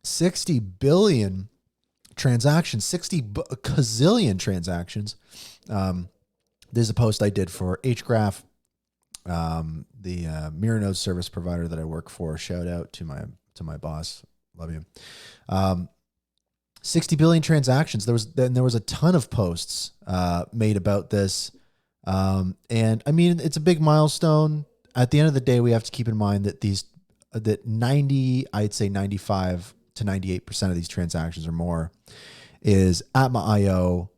60 billion transactions, 60 gazillion transactions. There's a post I did for Hgraph, the mirror node service provider that I work for. Shout out to my boss. Love you. 60 billion transactions. There was a ton of posts made about this. And I mean, it's a big milestone. At the end of the day, we have to keep in mind that I'd say 95 to 98% of these transactions or more is Atma.io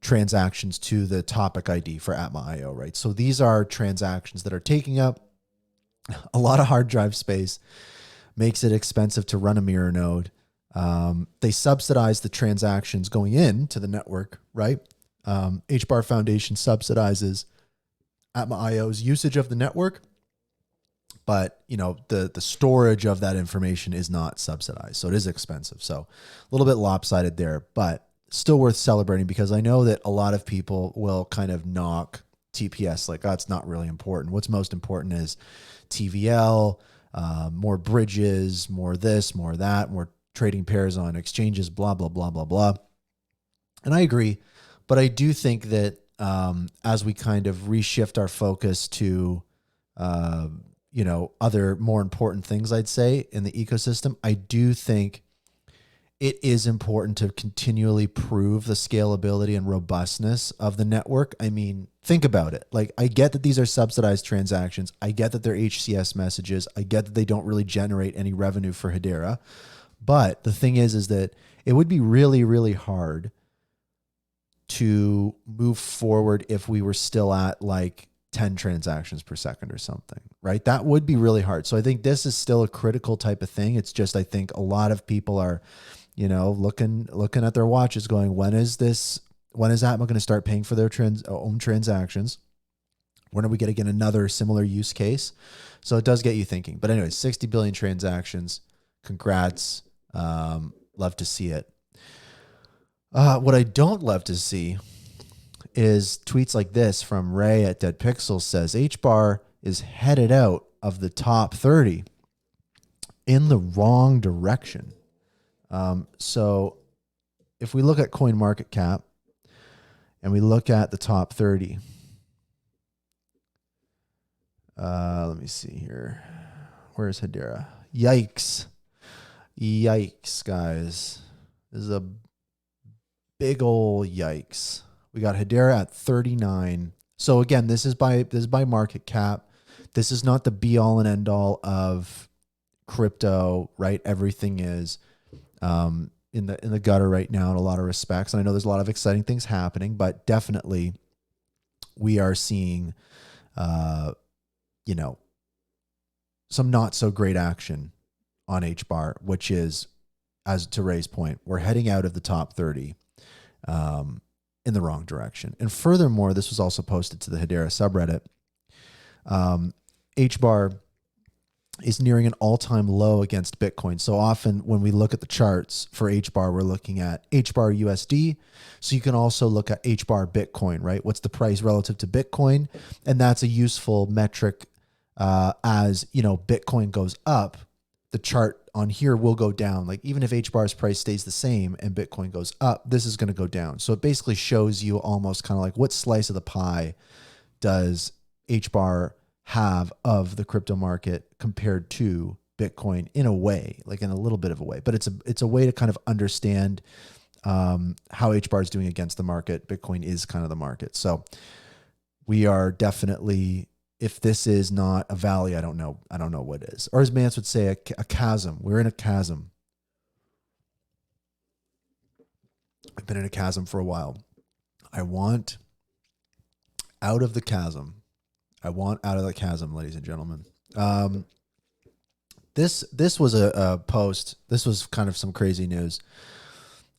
transactions to the topic ID for Atma.io, right? So these are transactions that are taking up a lot of hard drive space, makes it expensive to run a mirror node. They subsidize the transactions going into the network, right? HBAR Foundation subsidizes Atma.io's usage of the network, but the storage of that information is not subsidized. So it is expensive. So a little bit lopsided there, but still worth celebrating, because I know that a lot of people will kind of knock TPS like, oh, it's not really important. What's most important is TVL, more bridges, more this, more that, more trading pairs on exchanges, blah, blah, blah, blah, blah. And I agree, but I do think that as we kind of reshift our focus to, other more important things, I'd say, in the ecosystem, I do think it is important to continually prove the scalability and robustness of the network. I mean, think about it. Like, I get that these are subsidized transactions. I get that they're HCS messages. I get that they don't really generate any revenue for Hedera. But the thing is that it would be really, really hard to move forward if we were still at like 10 transactions per second or something, right? That would be really hard. So I think this is still a critical type of thing. It's just, I think a lot of people are, looking at their watches going, when is Atma going to start paying for their own transactions? When are we going to get another similar use case? So it does get you thinking. But anyway, 60 billion transactions. Congrats. Love to see it. What I don't love to see is tweets like this from Ray at Dead Pixels. Says HBAR is headed out of the top 30 in the wrong direction. So if we look at CoinMarketCap and we look at the top 30, let me see here. Where's Hedera? Yikes, guys. This is a big old yikes. We got Hedera at 39. So again, this is by market cap. This is not the be all and end all of crypto, right? Everything is in the gutter right now in a lot of respects. And I know there's a lot of exciting things happening, but definitely we are seeing, some not so great action on HBAR, which is, as to Ray's point, we're heading out of the top 30 in the wrong direction. And furthermore, this was also posted to the Hedera subreddit. HBAR is nearing an all-time low against Bitcoin. So often when we look at the charts for HBAR, we're looking at HBAR USD. So you can also look at HBAR Bitcoin, right? What's the price relative to Bitcoin? And that's a useful metric as, Bitcoin goes up, the chart on here will go down. Like, even if HBAR's price stays the same and Bitcoin goes up, this is going to go down. So it basically shows you almost kind of like what slice of the pie does HBAR have of the crypto market compared to Bitcoin, in a way, like in a little bit of a way, but it's a way to kind of understand how HBAR is doing against the market. Bitcoin is kind of the market. So we are definitely, if this is not a valley, I don't know what is. Or as Mance would say, a chasm. We're in a chasm. I've been in a chasm for a while. I want out of the chasm. I want out of the chasm, ladies and gentlemen. This was a post. This was kind of some crazy news.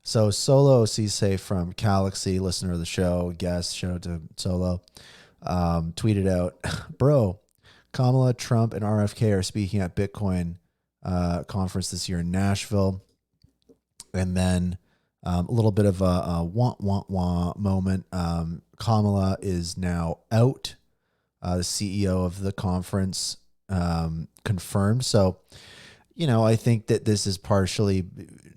So Solo Cisse from Galaxy, listener of the show, guest, shout out to Solo, tweeted out, bro, Kamala, Trump, and RFK are speaking at Bitcoin conference this year in Nashville. And then a little bit of a wah moment. Kamala is now out. The CEO of the conference confirmed. So, I think that this is partially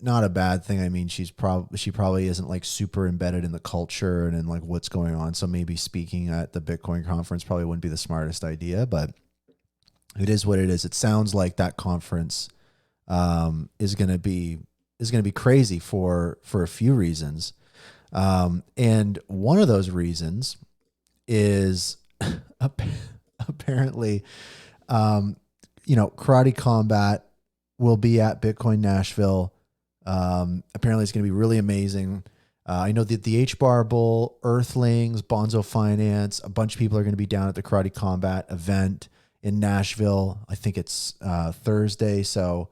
not a bad thing. I mean, she probably isn't like super embedded in the culture and in like what's going on. So maybe speaking at the Bitcoin conference probably wouldn't be the smartest idea, but it is what it is. It sounds like that conference is going to be crazy for a few reasons. And one of those reasons is apparently, Karate Combat will be at Bitcoin Nashville. Apparently it's going to be really amazing. I know that the HBAR Bull, Earthlings, Bonzo Finance, a bunch of people are going to be down at the Karate Combat event in Nashville. I think it's Thursday. So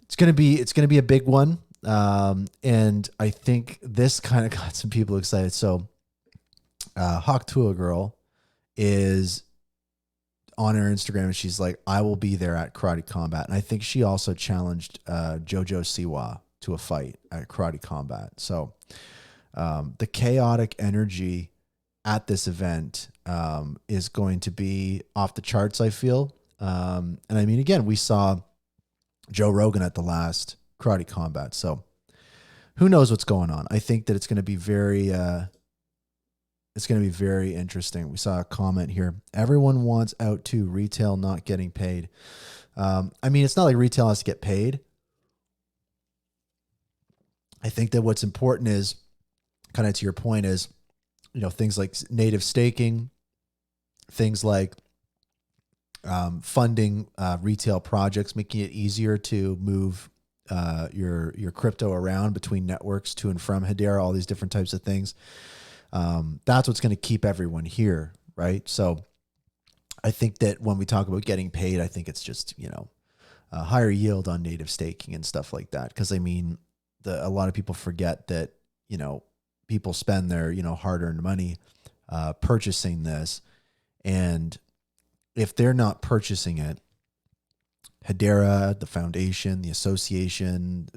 it's going to be a big one. And I think this kind of got some people excited. So, Hawk Tuah girl is on her Instagram and she's like, I will be there at Karate Combat. And I think she also challenged, Jojo Siwa to a fight at Karate Combat. So, the chaotic energy at this event, is going to be off the charts, I feel. And I mean, again, we saw Joe Rogan at the last Karate Combat. So who knows what's going on? I think that it's going to be very interesting. We saw a comment here. Everyone wants out to retail not getting paid. I mean, it's not like retail has to get paid. I think that what's important is, kind of to your point, is, things like native staking, things like funding retail projects, making it easier to move your crypto around between networks to and from Hedera, all these different types of things. That's what's going to keep everyone here, right? So I think that when we talk about getting paid, I think it's just, a higher yield on native staking and stuff like that. Because I mean, a lot of people forget that, people spend their, hard-earned money purchasing this. And if they're not purchasing it, Hedera, the foundation, the association,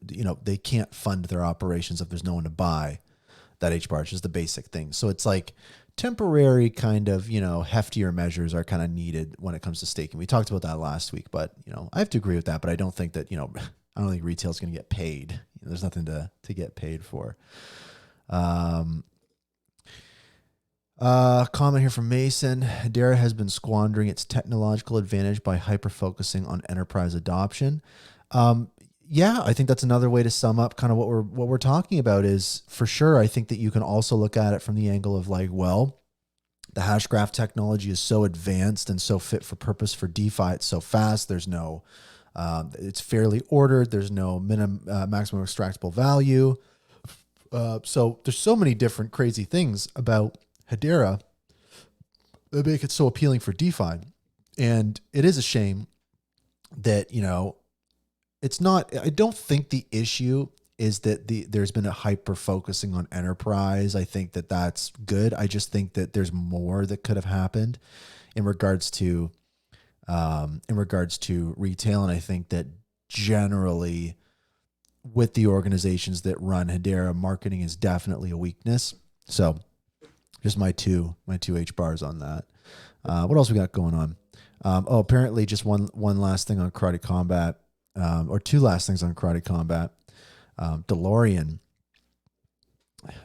they can't fund their operations if there's no one to buy that HBAR, which is the basic thing. So it's like temporary kind of, heftier measures are kind of needed when it comes to staking. We talked about that last week, but, I have to agree with that, but I don't think that, I don't think retail is going to get paid. There's nothing to get paid for. Comment here from Mason. Hedera has been squandering its technological advantage by hyper-focusing on enterprise adoption. Yeah, I think that's another way to sum up kind of what we're talking about is, for sure, I think that you can also look at it from the angle of like, well, the Hashgraph technology is so advanced and so fit for purpose for DeFi. It's so fast. There's no, it's fairly ordered. There's no maximum extractable value. So there's so many different crazy things about Hedera that make it so appealing for DeFi. And it is a shame that, it's not, I don't think the issue is that there's been a hyper focusing on enterprise. I think that that's good. I just think that there's more that could have happened in regards to retail. And I think that generally with the organizations that run Hedera, marketing is definitely a weakness. So just my two HBARs on that. What else we got going on? Apparently just one last thing on Karate Combat, or two last things on Karate Combat. DeLorean,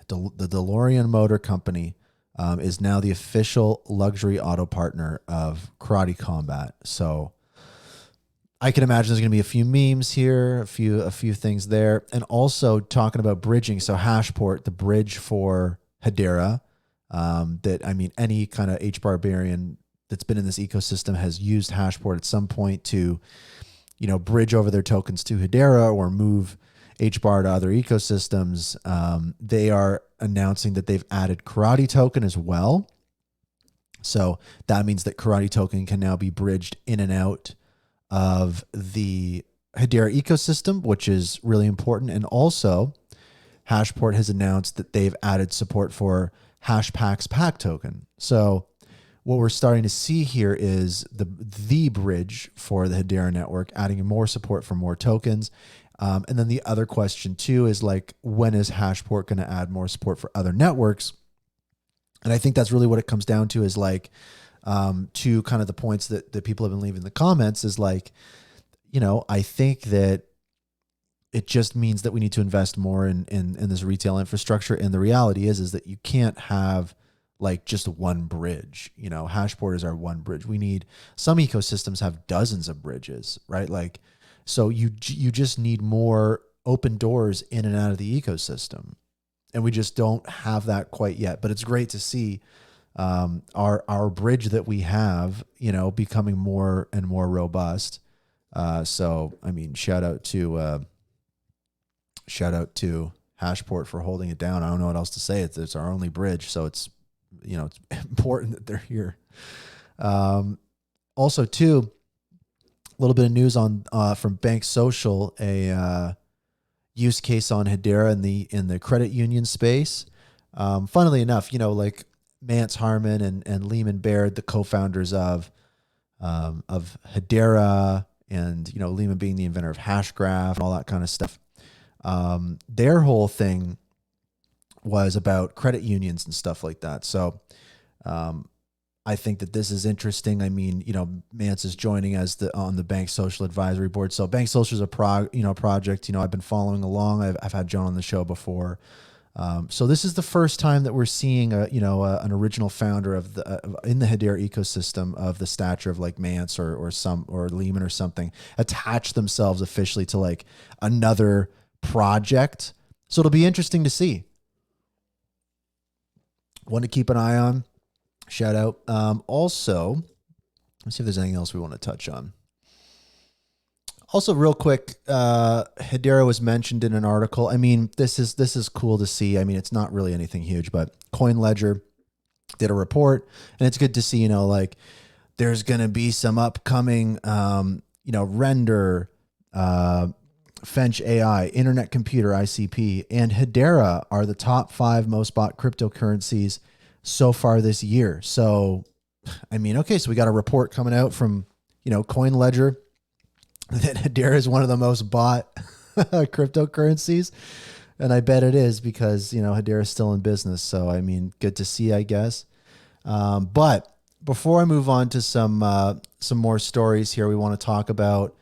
the DeLorean Motor Company, is now the official luxury auto partner of Karate Combat. So I can imagine there's going to be a few memes here, a few things there, and also talking about bridging. So HashPort, the bridge for Hedera, that, I mean, any kind of HBARbarian that's been in this ecosystem has used HashPort at some point to, bridge over their tokens to Hedera or move HBAR to other ecosystems. They are announcing that they've added Karate token as well. So that means that Karate token can now be bridged in and out of the Hedera ecosystem, which is really important. And also HashPort has announced that they've added support for Hashpack's pack token. So what we're starting to see here is the bridge for the Hedera network, adding more support for more tokens. And then the other question too is like, when is HashPort going to add more support for other networks? And I think that's really what it comes down to, is like, to kind of the points that people have been leaving in the comments is like, I think that it just means that we need to invest more in this retail infrastructure. And the reality is that you can't have like just one bridge. You know, HashPort is our one bridge. We need, some ecosystems have dozens of bridges, right? Like, so you just need more open doors in and out of the ecosystem. And we just don't have that quite yet, but it's great to see our bridge that we have, you know, becoming more and more robust. So, I mean, shout out to HashPort for holding it down. I don't know what else to say. It's our only bridge. So it's, you know, it's important that they're here. Also too, a little bit of news on, from BankSocial, a, use case on Hedera in the credit union space. Funnily enough, you know, like Mance Harmon and Lehman Baird, the co-founders of Hedera, and, you know, Lehman being the inventor of Hashgraph and all that kind of stuff. Their whole thing was about credit unions and stuff like that. So, I think that this is interesting. I mean, you know, Mance is joining as on the BankSocial advisory board. So BankSocial is a project, you know, I've been following along. I've had John on the show before. So this is the first time that we're seeing an original founder of in the Hedera ecosystem of the stature of like Mance or Lehman or something attach themselves officially to like another project. So it'll be interesting to see. One to keep an eye on. Shout out. Also, let's see if there's anything else we want to touch on. Also, real quick, Hedera was mentioned in an article. I mean, this is cool to see. I mean, it's not really anything huge, but CoinLedger did a report, and it's good to see, you know, like there's going to be some upcoming, you know, Render, Fench AI, Internet Computer, ICP, and Hedera are the top 5 most bought cryptocurrencies so far this year. So, I mean, okay, so we got a report coming out from, you know, CoinLedger that Hedera is one of the most bought cryptocurrencies. And I bet it is because, you know, Hedera is still in business. So, I mean, good to see, I guess. But before I move on to some more stories here, we want to talk about